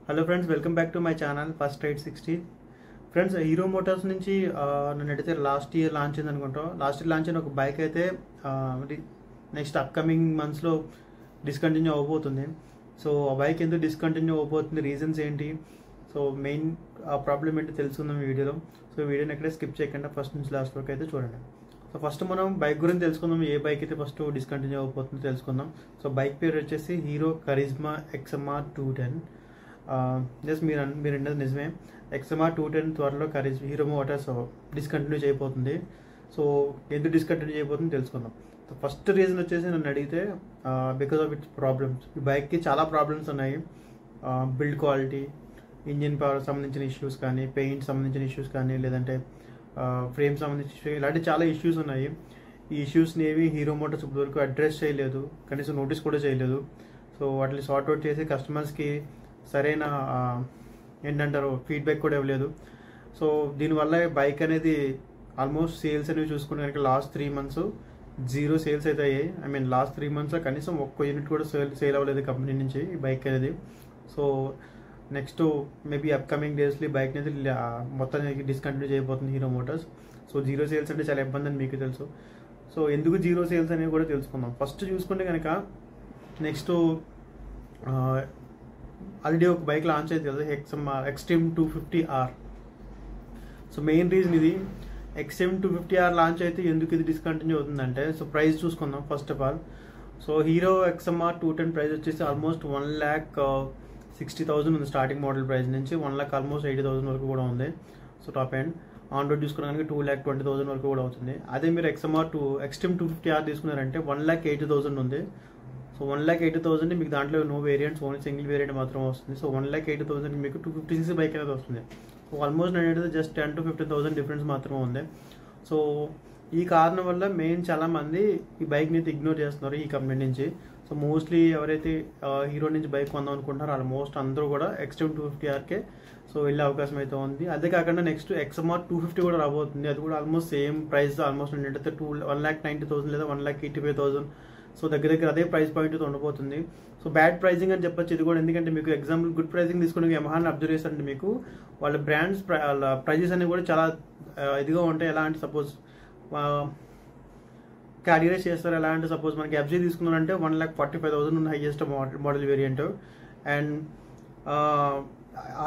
Hello friends, welcome back to my channel first ride 60. Friends, Hero Motors నుంచి నన్ను అడిగితే last year launch అయింది అనుకుంటా. లాస్ట్ ఇయర్ లాంచ్ అయిన ఒక బైక్ అయితే నెక్స్ట్ అప్కమింగ్ మంత్స్లో డిస్కంటిన్యూ అవ్వబోతుంది. సో ఆ బైక్ ఎందుకు డిస్కంటిన్యూ అవ్వబోతుంది, రీజన్స్ ఏంటి, సో మెయిన్ ప్రాబ్లం ఏంటి తెలుసుకుందాం ఈ వీడియోలో. సో వీడియోని ఎక్కడే స్కిప్ చేయకుండా ఫస్ట్ నుంచి లాస్ట్ వరకు అయితే చూడండి. సో ఫస్ట్ మనం బైక్ గురించి తెలుసుకుందాం, ఏ బైక్ అయితే ఫస్ట్ డిస్కంటిన్యూ అవ్వబోతుందో తెలుసుకుందాం. సో బైక్ పేరు వచ్చేసి హీరో కరిజ్మా XMR 210. జస్ట్ మీరు అన్నది నిజమే, XMR 210 త్వరలో హీరో మోటార్స్ డిస్కంటిన్యూ చేయబోతుంది. సో ఎందుకు డిస్కంటిన్యూ చేయబోతుంది తెలుసుకుందాం. సో ఫస్ట్ రీజన్ వచ్చేసి నన్ను అడిగితే బికాస్ ఆఫ్ ఇట్స్ ప్రాబ్లమ్స్. ఈ బైక్కి చాలా ప్రాబ్లమ్స్ ఉన్నాయి. బిల్డ్ క్వాలిటీ, ఇంజిన్ పవర్ సంబంధించిన ఇష్యూస్ కానీ, పెయింట్ సంబంధించిన ఇష్యూస్ కానీ, లేదంటే ఫ్రేమ్ సంబంధించిన ఇష్యూస్, ఇలాంటి చాలా ఇష్యూస్ ఉన్నాయి. ఈ ఇష్యూస్ని ఏవి హీరో మోటార్స్ ఇప్పటివరకు అడ్రస్ చేయలేదు, కనీసం నోటీస్ కూడా చేయలేదు. సో వాటిని సార్ట్అవుట్ చేసి కస్టమర్స్కి సరైన ఏంటంటారు ఫీడ్బ్యాక్ కూడా ఇవ్వలేదు. సో దీనివల్ల బైక్ అనేది ఆల్మోస్ట్ సేల్స్ అనేవి చూసుకుంటే కనుక లాస్ట్ 3 months 0 సేల్స్ అయితే అయ్యాయి. ఐ మీన్ లాస్ట్ 3 months కనీసం ఒక్క యూనిట్ కూడా సేల్ అవ్వలేదు కంపెనీ నుంచి ఈ బైక్ అనేది. సో నెక్స్ట్ మేబీ అప్కమింగ్ డేస్లో ఈ బైక్ అనేది మొత్తానికి డిస్కంటిన్యూ చేయబోతుంది హీరో మోటార్స్. సో 0 సేల్స్ అంటే చాలా ఇబ్బంది అని మీకు తెలుసు. సో ఎందుకు 0 సేల్స్ అనేవి కూడా తెలుసుకుందాం. ఫస్ట్ చూసుకుంటే కనుక నెక్స్ట్ ఆల్రెడీ ఒక బైక్ లాంచ్ అయితే కదా, extreme 250R. So main reason ఇది. ఎక్స్ట్రీమ్ 250R లాంచ్ అయితే ఎందుకు ఇది డిస్కంటిన్యూ అవుతుందంటే, సో ప్రైస్ చూసుకుందాం first of all. So hero XMR 210 price వచ్చేసి ఆల్మోస్ట్ 1,60,000 ఉంది స్టార్టింగ్ మోడల్ ప్రైస్ నుంచి. 1,80,000 వరకు కూడా ఉంది. So top end on road తీసుకున్నాక 2,20,000 వరకు కూడా అవుతుంది. అదే మీరు ఎక్స్ట్రీమ్ 250R తీసుకున్నారంటే 1,80,000 ఉంది. సో 1,80,000 మీకు దాంట్లో no variants, only single variant మాత్రం వస్తుంది. సో 1,80,000 మీకు 250cc బైక్ అనేది వస్తుంది. సో ఆల్మోస్ట్ నేను అయితే జస్ట్ 10,000 to 15,000 డిఫరెన్స్ మాత్రమే ఉంది. సో ఈ కారణం వల్ల మెయిన్ చాలా మంది ఈ బైక్ని అయితే ఇగ్నోర్ చేస్తున్నారు ఈ కంపెనీ నుంచి. సో మోస్ట్లీ ఎవరైతే హీరో నుంచి బైక్ కొందాం అనుకుంటారో ఆల్మోస్ట్ అందరూ కూడా ఎక్స్ట్రీమ్ 250Rకే సో వెళ్ళే అవకాశం అయితే ఉంది. అదే కాకుండా నెక్స్ట్ XMR 250 కూడా రాబోతుంది. అది కూడా ఆల్మోస్ట్ సేమ్ ప్రైస్, ఆల్మోస్ట్ ఏంటంటే 1,90,000 లేదా 1,85,000. సో దగ్గర అదే ప్రైస్ పాయింట్ ఉండబోతుంది. సో బ్యాడ్ ప్రైజింగ్ అని చెప్పొచ్చు ఇది కూడా. ఎందుకంటే మీకు ఎగ్జాంపుల్ గుడ్ ప్రైజింగ్ తీసుకుని యమహాని అబ్జర్వ్ చేస్తారంటే మీకు వాళ్ళ బ్రాండ్స్ వాళ్ళ ప్రైజెస్ అనేవి కూడా చాలా ఇదిగా ఉంటాయి. ఎలా అంటే సపోజ్ క్యారియరైజ్ చేస్తారు. ఎలా అంటే సపోజ్ మనకి FJ తీసుకున్నారంటే 1,45,000 ఉన్న highest model variant. And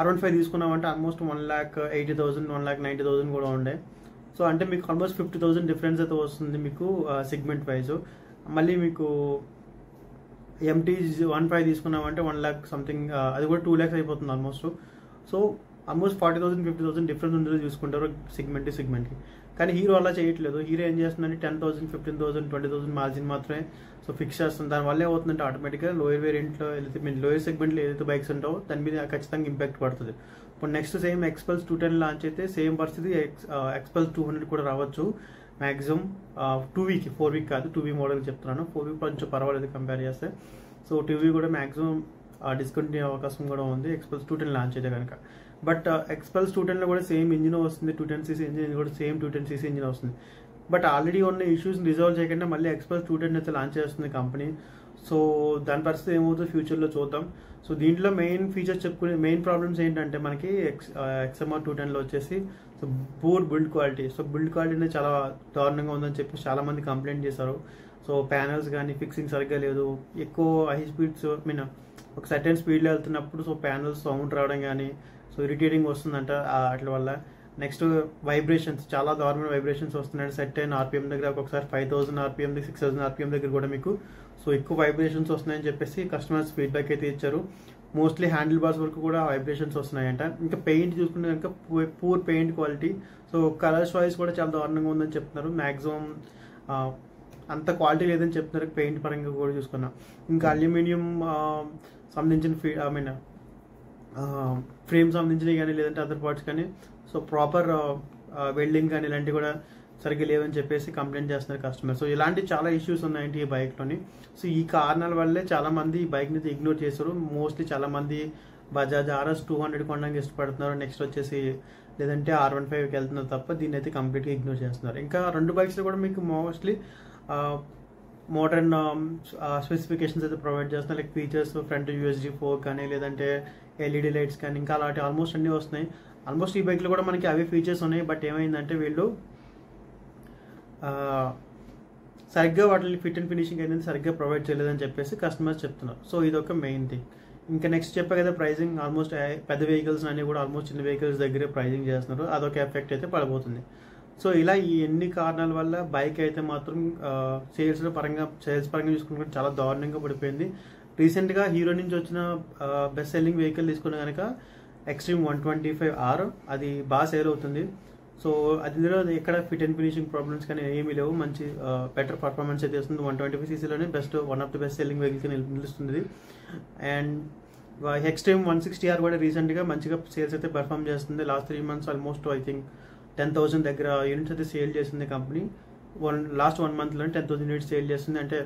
R15 తీసుకున్నామంటే ఆల్మోస్ట్ 1,80,000 1,90,000 కూడా ఉండే. సో అంటే మీకు ఆల్మోస్ట్ 50,000 డిఫరెన్స్ అయితే వస్తుంది మీకు సెగ్మెంట్ వైజ్. మళ్ళీ మీకు MT15 తీసుకున్నామంటే 1 lakh సంథింగ్, అది కూడా 2 lakhs అయిపోతుంది ఆల్మోస్ట్. సో ఆల్మోస్ట్ 40,000 50,000 డిఫరెన్స్ ఉండేది చూసుకుంటారు సెగ్మెంట్కి. కానీ హీరో అలా చేయట్లేదు. హీరో ఏం చేస్తుందంటే 10,000 15,000 20,000 మార్జిన్ మాత్రమే సో ఫిక్స్ చేస్తుంది. దానివల్ల ఏమవుతుందంటే ఆటోమేటిక్గా లోయర్ వేరియంట్లో ఏదైతే మీరు లోయర్ సెగ్మెంట్లో ఏదైతే బైక్స్ ఉంటావో దాని మీద ఖచ్చితంగా ఇంపాక్ట్ పడుతుంది. ఇప్పుడు నెక్స్ట్ సేమ్ XPulse 210 లాంచ్ అయితే సేమ్ పరిస్థితి XPulse 200 కూడా రావచ్చు. మ్యాక్సిమం 4 week కాదు, 2V మోడల్ చెప్తున్నాను. 4 week కొంచెం పర్వాలేదు కంపేర్ చేస్తే. సో 2V కూడా మ్యాక్సిమం డిస్కంటిన్యూ అవకాశం కూడా ఉంది XPulse 210 లాంచ్ అయితే కనుక. బట్ XPulse 210లో కూడా సేమ్ ఇంజిన్ వస్తుంది, 210cc ఇంజిన్ కూడా సేమ్ 210cc ఇంజిన్ వస్తుంది. బట్ ఆల్రెడీ ఉన్న ఇష్యూస్ని రిజాల్వ్ చేయకుండా మళ్ళీ XPulse 210 అయితే లాంచ్ చేస్తుంది కంపెనీ. సో దాని పరిస్థితి ఏమవుతుందో ఫ్యూచర్లో చూద్దాం. సో దీంట్లో మెయిన్ ఫీచర్స్ చెప్పుకునే మెయిన్ ప్రాబ్లమ్స్ ఏంటంటే మనకి XMR 210లో వచ్చేసి so poor build quality. So build quality అనేది చాలా దారుణంగా ఉందని చెప్పి చాలా మంది కంప్లైంట్ చేశారు. సో ప్యానల్స్ కానీ ఫిక్సింగ్ సరిగ్గా లేదు, ఎక్కువ హై స్పీడ్స్ ఒక సర్టెన్ స్పీడ్లో వెళ్తున్నప్పుడు సో ప్యానల్స్ సౌండ్ రావడం కానీ సో ఇరిటేటింగ్ వస్తుందంట వాటి వల్ల. నెక్స్ట్ వైబ్రేషన్స్, చాలా దారుణమైన వైబ్రేషన్స్ వస్తున్నాయి. సెట్ అయిన RPM దగ్గర ఒకసారి 5,000 RPM 6,000 RPM దగ్గర కూడా మీకు సో ఎక్కువ వైబ్రేషన్స్ వస్తున్నాయని చెప్పేసి కస్టమర్స్ ఫీడ్బ్యాక్ అయితే ఇచ్చారు. మోస్ట్లీ హ్యాండిల్ బార్స్ వరకు కూడా వైబ్రేషన్స్ వస్తున్నాయంట. ఇంకా పెయింట్ చూసుకుంటే కనుక poor paint quality. So colour choice కూడా చాలా దారుణంగా ఉందని చెప్తున్నారు. మ్యాక్సిమం అంత క్వాలిటీ లేదని చెప్తున్నారు పెయింట్ పరంగా కూడా చూసుకున్నా. ఇంకా అల్యూమినియం సంబంధించిన ఫ్రేమ్ సంబంధించినవి కానీ లేదంటే అదర్ పార్ట్స్ కానీ సో ప్రాపర్ వెల్డింగ్ కానీ ఇలాంటివి కూడా సరిగ్గా లేవని చెప్పేసి కంప్లైంట్ చేస్తున్నారు కస్టమర్. సో ఇలాంటి చాలా ఇష్యూస్ ఉన్నాయండి ఈ బైక్లోని. సో ఈ కారణాల వల్లే చాలా మంది ఈ బైక్ని ఇగ్నోర్ చేశారు. మోస్ట్లీ చాలా మంది బజాజ్ RS 200 కొనడానికి ఇష్టపడుతున్నారు. నెక్స్ట్ వచ్చేసి లేదంటే R15కి వెళ్తున్నారు తప్ప దీన్ని అయితే కంప్లీట్గా ఇగ్నోర్ చేస్తున్నారు. ఇంకా 2 బైక్స్లో కూడా మీకు మోస్ట్లీ మోడర్న్ స్పెసిఫికేషన్స్ అయితే ప్రొవైడ్ చేస్తున్నారు. లైక్ ఫీచర్స్ ఫ్రంట్ యూఎస్డి 4 కానీ లేదంటే ఎల్ఈడి లైట్స్ కానీ ఇంకా అలాంటి ఆల్మోస్ట్ అన్నీ వస్తున్నాయి. ఆల్మోస్ట్ ఈ బైక్లో కూడా మనకి అవే ఫీచర్స్ ఉన్నాయి. బట్ ఏమైందంటే వీళ్ళు సరిగ్గా వాటిని ఫిట్ అండ్ ఫినిషింగ్ అనేది సరిగ్గా ప్రొవైడ్ చేయలేదని చెప్పేసి కస్టమర్స్ చెప్తున్నారు. సో ఇదొక మెయిన్ థింగ్. ఇంకా నెక్స్ట్ చెప్పా కదా ప్రైజింగ్ ఆల్మోస్ట్ పెద్ద వెహికల్స్ అన్నీ కూడా ఆల్మోస్ట్ చిన్న వెహికల్స్ దగ్గరే ప్రైజింగ్ చేస్తున్నారు. అదొక ఎఫెక్ట్ అయితే పడబోతుంది. సో ఇలా ఈ ఎన్ని కారణాల వల్ల బైక్ అయితే మాత్రం సేల్స్ పరంగా చూసుకుంటే చాలా దారుణంగా పడిపోయింది. రీసెంట్గా హీరో నుంచి వచ్చిన బెస్ట్ సెల్లింగ్ వెహికల్ తీసుకున్న కనుక ఎక్స్ట్రీమ్ 125R అది బాగా సేల్ అవుతుంది. సో అందులో ఎక్కడ ఫిట్ అండ్ ఫినిషింగ్ ప్రాబ్లమ్స్ కానీ ఏమీ లేవు. మంచి బెటర్ పర్ఫార్మెన్స్ అయితే వస్తుంది. 125cc one of the best selling vehicle నిలుస్తుంది. అండ్ ఎక్స్ట్రీమ్ 160R కూడా రీసెంట్గా మంచిగా సేల్స్ అయితే పర్ఫామ్ చేస్తుంది. Last 3 months almost I think 10,000 దగ్గర యూనిట్స్ అయితే సేల్ చేసింది కంపెనీ. లాస్ట్ 1 monthలోనే 10,000 యూనిట్స్ సేల్ చేస్తుంది. అంటే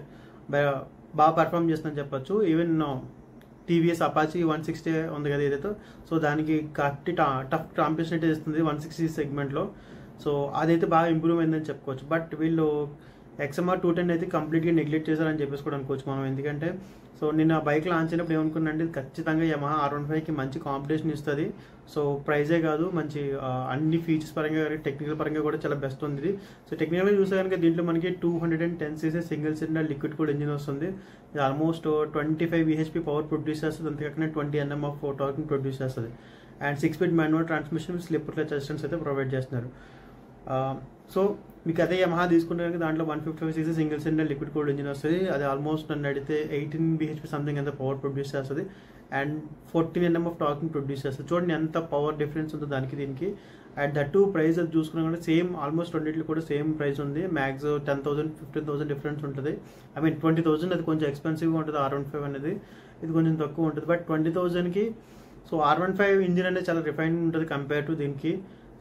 బాగా పర్ఫామ్ చేస్తుందని చెప్పొచ్చు. ఈవెన్ టీవీఎస్ అపాచీ 160 ఉంది కదా ఏదైతే, సో దానికి గట్టి టఫ్ కాంపిటీషన్ అయితే ఇస్తుంది 160 సెగ్మెంట్లో. సో అదైతే బాగా ఇంప్రూవ్ అయిందని చెప్పుకోవచ్చు. బట్ వీళ్ళు XMR 210 అయితే కంప్లీట్గా నెగ్లెక్ట్ చేశారని చెప్పేసి కూడా అనుకోవచ్చు మనం. ఎందుకంటే సో నేను ఆ బైక్ లాంచ్ అయినప్పుడు ఏమనుకున్నానంటే ఖచ్చితంగా Yamaha R15కి మంచి కాంపిటీషన్ ఇస్తుంది. సో ప్రైజే కాదు మంచి అన్ని ఫీచర్స్ పరంగా టెక్నికల్ పరంగా కూడా చాలా బెస్ట్ ఉంది. సో టెక్నికల్గా చూస్తే కనుక దీంట్లో మనకి 210cc single cylinder liquid cool engine వస్తుంది. ఇది ఆల్మోస్ట్ 25 bhp పవర్ ప్రొడ్యూస్ చేస్తుంది. అంతేకాకుండా 20 Nm ఆఫ్ టార్కింగ్ ప్రొడ్యూస్ చేస్తుంది. And 6-speed manual transmission slip clutch assistance అయితే ప్రొవైడ్ చేస్తున్నారు. సో మీకు అదే Yamaha తీసుకుంటే కనుక దాంట్లో 155cc single cylinder liquid cooled engine వస్తుంది. అది ఆల్మోస్ట్ నన్ను అడిగితే 18 bhp సంథింగ్ ఎంత పవర్ ప్రొడ్యూస్ చేస్తుంది. అండ్ 14 Nm ఆఫ్ టార్కింగ్ ప్రొడ్యూస్ చేస్తుంది. చూడండి ఎంత పవర్ డిఫరెన్స్ ఉందో దానికి దీనికి. అండ్ దట్ టూ ప్రైస్ అది చూసుకున్నా కూడా సేమ్ ఆల్మోస్ట్ రెండింటిలో కూడా సేమ్ ప్రైస్ ఉంది. మ్యాక్స్ 10,000 15,000 డిఫరెన్స్ ఉంటుంది. ఐ మీన్ 20,000 అది కొంచెం ఎక్స్పెన్సివ్గా ఉంటుంది R15 అనేది. ఇది కొంచెం తక్కువ ఉంటుంది. బట్ 20,000కి సో R15 ఇంజిన్ అనేది చాలా రిఫైన్ ఉంటుంది కంపేర్ టు దీనికి.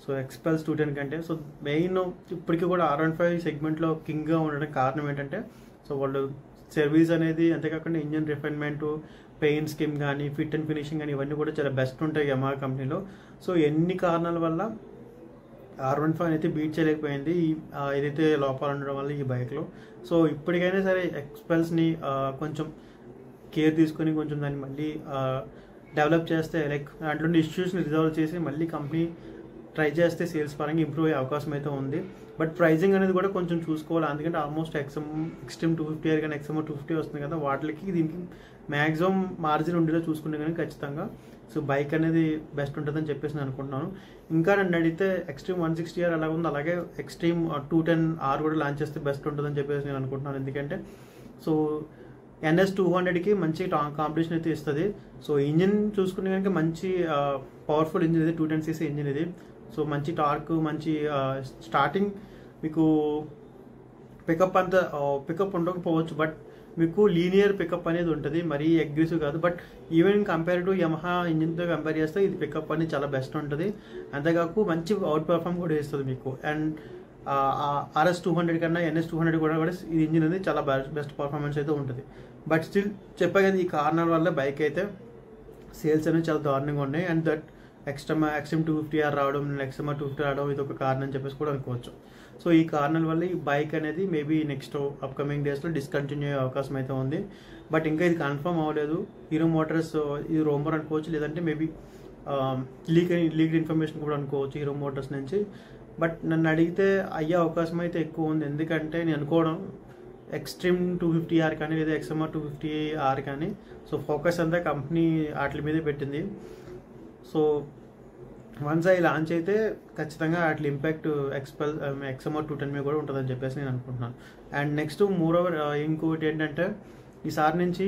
సో ఎక్స్పల్స్ 210 కంటే. సో మెయిన్ ఇప్పటికీ కూడా R15 సెగ్మెంట్లో కింగ్గా ఉండడానికి కారణం ఏంటంటే సో వాళ్ళు సర్వీస్ అనేది అంతేకాకుండా ఇంజిన్ రిఫైన్మెంట్ పెయిన్ స్కీమ్ కానీ ఫిట్ అండ్ ఫినిషింగ్ కానీ ఇవన్నీ కూడా చాలా బెస్ట్ ఉంటాయి Yamaha కంపెనీలో. సో ఎన్ని కారణాల వల్ల R15 అయితే బీట్ చేయలేకపోయింది ఏదైతే లోపాలు ఉండడం వల్ల ఈ బైక్లో. సో ఇప్పటికైనా సరే ఎక్స్పల్స్ని కొంచెం కేర్ తీసుకొని కొంచెం దాన్ని మళ్ళీ డెవలప్ చేస్తే లైక్ దాంట్లో ఇష్యూస్ని రిజాల్వ్ చేసి మళ్ళీ కంపెనీ ట్రై చేస్తే సేల్స్ పరంగా ఇంప్రూవ్ అయ్యే అవకాశం అయితే ఉంది. బట్ ప్రైజింగ్ అనేది కూడా కొంచెం చూసుకోవాలి. ఎందుకంటే ఆల్మోస్ట్ ఎక్స్ట్రీమ్ 250 కానీ XMR 250 వస్తుంది కదా, వాటికి దీనికి మ్యాక్సిమం మార్జిన్ ఉండేలా చూసుకుంటే కానీ ఖచ్చితంగా సో బైక్ అనేది బెస్ట్ ఉంటుందని చెప్పేసి నేను అనుకుంటున్నాను. ఇంకా నన్ను అడిగితే ఎక్స్ట్రీమ్ 160R అలా ఉంది, అలాగే ఎక్స్ట్రీమ్ 210R కూడా లాంచ్ చేస్తే బెస్ట్ ఉంటుందని చెప్పేసి నేను అనుకుంటున్నాను. ఎందుకంటే సో NS200కి మంచి కాంపిటీషన్ అయితే ఇస్తుంది. సో ఇంజిన్ చూసుకునే కనుక మంచి పవర్ఫుల్ ఇంజిన్ ఇది, 210cc ఇంజిన్ ఇది. సో మంచి టార్క్ మంచి స్టార్టింగ్ మీకు పికప్ ఉండకపోవచ్చు, బట్ మీకు లీనియర్ పికప్ అనేది ఉంటుంది, మరీ అగ్రెసివ్ కాదు. But even compare to Yamaha ఇంజిన్తో కంపేర్ చేస్తే ఇది పికప్ అనేది చాలా బెస్ట్ ఉంటుంది. అంతేకాకు మంచి అవుట్ పర్ఫామ్ కూడా ఇస్తుంది మీకు. అండ్ RS200 కన్నా NS200 కూడా ఈ ఇంజిన్ అనేది చాలా బెస్ట్ పర్ఫార్మెన్స్ అయితే ఉంటుంది. బట్ స్టిల్ చెప్పా కదా ఈ కారణాల వల్ల బైక్ అయితే సేల్స్ అనేవి చాలా దారుణంగా ఉన్నాయి. అండ్ దట్ XM 250R రావడం, XMR 250 రావడం ఇది ఒక కారణం అని చెప్పేసి కూడా అనుకోవచ్చు. సో ఈ కారణాల వల్ల ఈ బైక్ అనేది మేబీ నెక్స్ట్ అప్కమింగ్ డేస్లో డిస్కంటిన్యూ అయ్యే అవకాశం అయితే ఉంది. బట్ ఇంకా ఇది కన్ఫర్మ్ అవ్వలేదు. హీరో మోటార్స్ ఇది రూమర్ అనుకోవచ్చు, లేదంటే మేబీ లీక్ ఇన్ఫర్మేషన్ కూడా అనుకోవచ్చు హీరో మోటార్స్ నుంచి. బట్ నన్ను అడిగితే అయ్యే అవకాశం అయితే ఎక్కువ ఉంది. ఎందుకంటే నేను అనుకోవడం ఎక్స్ట్రీమ్ 250R కానీ లేదా XMR 250R కానీ సో ఫోకస్ అంతా కంపెనీ వాటి మీదే పెట్టింది. సో వన్స్ అవి లాంచ్ అయితే ఖచ్చితంగా వాటి ఇంపాక్ట్ XMR 210 మీద కూడా ఉంటుందని చెప్పేసి నేను అనుకుంటున్నాను. అండ్ నెక్స్ట్ మోరోవర్ ఇంకోటి ఏంటంటే ఈసారి నుంచి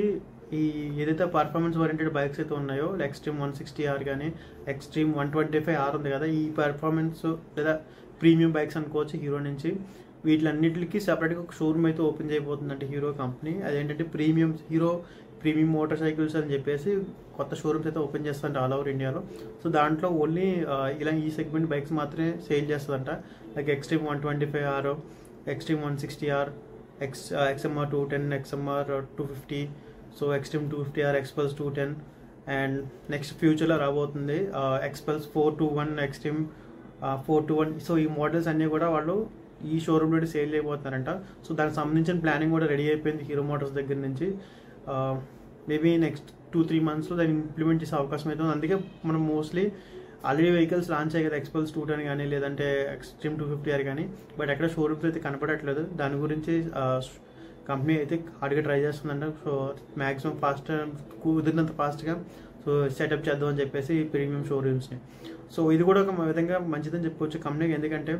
ఈ ఏదైతే పర్ఫార్మెన్స్ ఓరియంటెడ్ బైక్స్ అయితే ఉన్నాయో ఎక్స్ట్రీమ్ 160R కానీ ఎక్స్ట్రీమ్ 125R ఉంది కదా, ఈ పర్ఫార్మెన్స్ లేదా ప్రీమియం బైక్స్ అనుకోవచ్చు హీరో నుంచి, వీటిలన్నింటికి సెపరేట్గా ఒక షోరూమ్ అయితే ఓపెన్ చేయబోతుందంటే హీరో కంపెనీ. అదేంటంటే హీరో ప్రీమియం మోటార్ సైకిల్స్ అని చెప్పేసి కొత్త షోరూమ్స్ అయితే ఓపెన్ చేస్తుందంట ఆల్ ఓవర్ ఇండియాలో. సో దాంట్లో ఓన్లీ ఇలా ఈ సెగ్మెంట్ బైక్స్ మాత్రమే సేల్ చేస్తుందంట. Like extreme 125R, extreme 160R, XMR 210, XMR 250, so extreme 250R, ఎక్స్పల్స్ 210, and next ఫ్యూచర్లో రాబోతుంది ఎక్స్పల్స్ 421, ఎక్స్ట్రీమ్ 421. సో ఈ మోడల్స్ అన్నీ కూడా వాళ్ళు ఈ షోరూమ్లో సేల్ చేయబోతున్నారంట. సో దానికి సంబంధించిన ప్లానింగ్ కూడా రెడీ అయిపోయింది హీరో మోటార్స్ దగ్గర నుంచి. మేబీ నెక్స్ట్ 2-3 monthsలో దాన్ని ఇంప్లిమెంట్ చేసే అవకాశం అయితే ఉంది. అందుకే మనం మోస్ట్లీ ఆల్రెడీ వెహికల్స్ లాంచ్ అయ్యాయి కదా, ఎక్స్పల్స్ 210 కానీ లేదంటే ఎక్స్ట్రీమ్ 250R కానీ, బట్ ఎక్కడ షోరూమ్స్ అయితే కనపడట్లేదు. దాని గురించి కంపెనీ అయితే హార్డ్గా ట్రై చేస్తుందంట. సో మ్యాక్సిమం ఫాస్ట్ కుదిరినంత ఫాస్ట్గా సో సెటప్ చేద్దాం అని చెప్పేసి ప్రీమియం షోరూమ్స్ని. సో ఇది కూడా ఒక విధంగా మంచిదని చెప్పుకోవచ్చు కంపెనీకి. ఎందుకంటే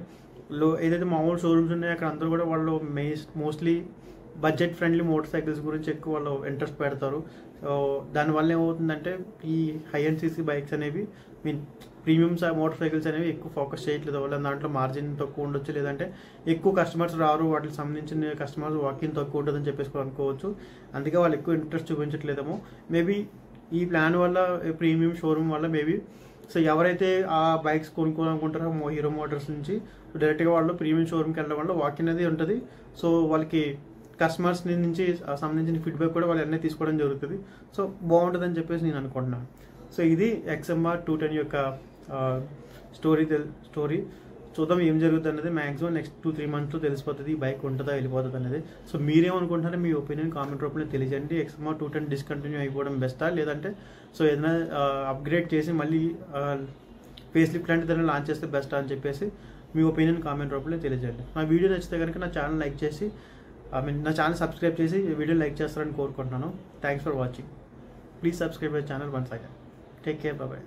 ఏదైతే మామూలు షోరూమ్స్ ఉన్నాయో అక్కడ అందరూ కూడా వాళ్ళు mostly budget friendly motor cycles గురించి ఎక్కువ వాళ్ళు ఇంట్రెస్ట్ పెడతారు. సో దానివల్ల ఏమవుతుందంటే ఈ హై అండ్ సీసీ బైక్స్ అనేవి ప్రీమియం మోటార్ సైకిల్స్ అనేవి ఎక్కువ ఫోకస్ చేయట్లేదు. వాళ్ళ దాంట్లో మార్జిన్ తక్కువ ఉండొచ్చు, లేదంటే ఎక్కువ కస్టమర్స్ రారు, వాటికి సంబంధించిన కస్టమర్స్ వాకింగ్ తక్కువ ఉంటుందని చెప్పేసి అనుకోవచ్చు. అందుకే వాళ్ళు ఎక్కువ ఇంట్రెస్ట్ చూపించట్లేదేమో. మేబీ ఈ ప్లాన్ వల్ల ప్రీమియం షోరూమ్ వల్ల మేబీ సో ఎవరైతే ఆ బైక్స్ కొనుక్కోవాలనుకుంటారో హీరో మోటార్స్ నుంచి డైరెక్ట్గా వాళ్ళు ప్రీమియం షోరూమ్కి వెళ్ళడం వల్ల వాకింగ్ అనేది ఉంటుంది. సో వాళ్ళకి కస్టమర్స్ నుంచి సంబంధించిన ఫీడ్బ్యాక్ కూడా వాళ్ళు అన్నీ తీసుకోవడం జరుగుతుంది. సో బాగుంటుందని చెప్పేసి నేను అనుకుంటున్నాను. సో ఇది XMR 210 యొక్క స్టోరీ. చూద్దాం ఏం జరుగుతుంది అనేది. మ్యాక్సిమం నెక్స్ట్ 2-3 monthsలో తెలిసిపోతుంది ఈ బైక్ ఉంటుందా వెళ్ళిపోతుంది అనేది. సో మీరేమనుకుంటున్నారో మీ ఒపీనియన్ కామెంట్ రూపంలో తెలియజేయండి. XMR 210 డిస్కంటిన్యూ అయిపోవడం బెస్టా, లేదంటే సో ఏదైనా అప్గ్రేడ్ చేసి మళ్ళీ ఫేస్ లిఫ్ట్ లాంటి దాన్ని లాంచ్ చేస్తే బెస్టా అని చెప్పేసి మీ ఒపీనియన్ కామెంట్ రూపంలో తెలియజేయండి. నా వీడియో నచ్చితే కనుక నా ఛానల్ లైక్ చేసి నా ఛానల్ సబ్స్క్రైబ్ చేసి వీడియో లైక్ చేస్తారని కోరుకుంటున్నాను. Thanks for watching. Please subscribe my channel once again. Take care, bye.